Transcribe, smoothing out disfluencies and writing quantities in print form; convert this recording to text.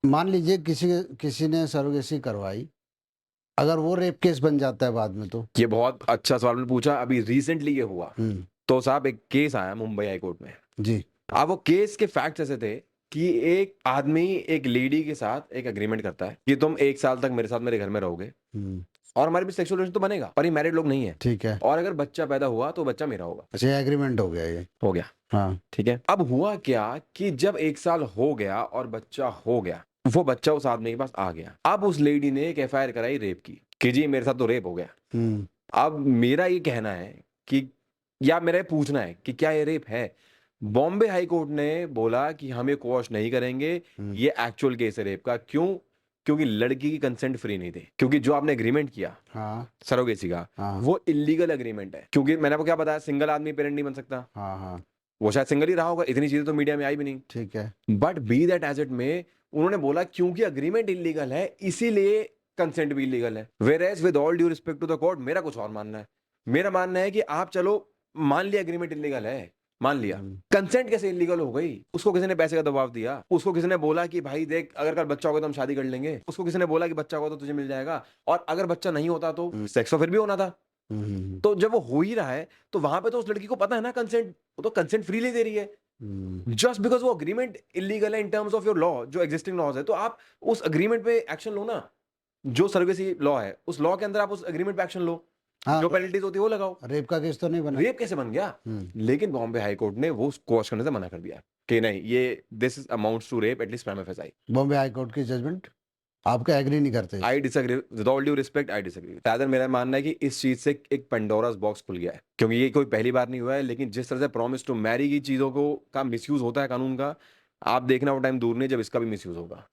मान लीजिए किसी किसी ने सरोगेसी करवाई, अगर वो रेप केस बन जाता है बाद में तो? ये बहुत अच्छा सवाल आपने पूछा, अभी रिसेंटली ये हुआ। हुँ, तो साहब एक केस आया मुंबई हाई कोर्ट में। जी। अब वो केस के फैक्ट्स ऐसे थे कि एक आदमी एक लेडी के साथ एक एग्रीमेंट करता है कि तुम 1 साल तक मेरे साथ मेरे घर में रहोगे हुँ, और हमारे बीच सेक्सुअल रिलेशन तो बनेगा, पर ये मैरिड लोग नहीं है। ठीक है। और अगर बच्चा पैदा हुआ तो बच्चा मेरा होगा। अच्छा, ये एग्रीमेंट हो गया ये। हो गया, हाँ, ठीक है। अब हुआ क्या कि जब 1 साल हो गया और बच्चा हो गया, वो बच्चा उस आदमी के पास आ गया। अब उस लेडी ने एक एफआईआर कराई रेप की कि जी मेरे साथ तो रेप हो गया। हुँ, अब मेरा ये कहना है कि या मेरा ये पूछना है कि क्या ये रेप है? बॉम्बे हाई कोर्ट ने बोला कि हम ये क्वॉश नहीं करेंगे, हुँ, ये एक्चुअल केस है रेप का। क्यों? क्योंकि लड़की की कंसेंट फ्री नहीं थी। क्योंकि जो आपने एग्रीमेंट किया हाँ, सरोगेसी का, हाँ, वो इल्लीगल एग्रीमेंट है। क्योंकि मैंने आपको क्या बताया, सिंगल आदमी पेरेंट नहीं बन सकता। हाँ, हाँ, वो शायद सिंगल ही रहा होगा, इतनी चीज़ें तो मीडिया में आई भी नहीं। ठीक है। But be that as it may, उन्होंने बोला क्योंकि एग्रीमेंट इल्लीगल है, इसीलिए कंसेंट भी इल्लीगल है। Whereas with all due respect to the court, मेरा कुछ और मानना है। मेरा मानना है कि आप चलो मान लिया एग्रीमेंट इल्लीगल है, मान लिया। हुँ, कंसेंट कैसे इल्लीगल हो गई? उसको किसी ने पैसे का दबाव दिया, उसको किसी ने बोला कि भाई देख अगर कल बच्चा होगा तो हम शादी कर लेंगे, उसको किसी ने बोला कि बच्चा होगा तो तुझे मिल जाएगा, और अगर बच्चा नहीं होता तो हुँ, सेक्स तो फिर भी होना था। हुँ, हुँ, तो जब वो हो ही रहा है, तो वहाँ पे तो उस लड़की को पता है ना कंसेंट, वो तो कंसेंट फ्रीली दे रही है। हुँ, जस्ट बिकॉज़ वो एग्रीमेंट इल्लीगल है in terms of your law, जो एक्जिस्टिंग लॉज़ है, तो आप उस एग्रीमेंट पे एक्शन लो ना। जो सर्विसी लॉ है, उस लॉ के अंदर आप उस एग्रीमेंट पे एक्शन लो। हाँ, जो पेनल्टीज़ होती है वो लगाओ। रेप का केस तो नहीं बना? रेप कैसे बन गया? हुँ, लेकिन बॉम्बे हाई कोर्ट ने वो स्क्वॉश करने से मना कर दिया कि नहीं, ये this is amounts to rape at least prima facie. Bombay high court की जजमेंट आपका एग्री नहीं करते आई इससे? Disagree, with all due respect I disagree. Rather मेरा मानना है कि इस चीज़ से एक पैंडोरास बॉक्स खुल गया है। क्योंकि ये कोई पहली बार नहीं हुआ है, लेकिन जिस तरह से प्रॉमिस टू मैरी की चीज़ों को का मिसयूज़ होता है कानून का, आप देखना वो टाइम दूर नहीं जब इसका भी मिसयूज़ होगा।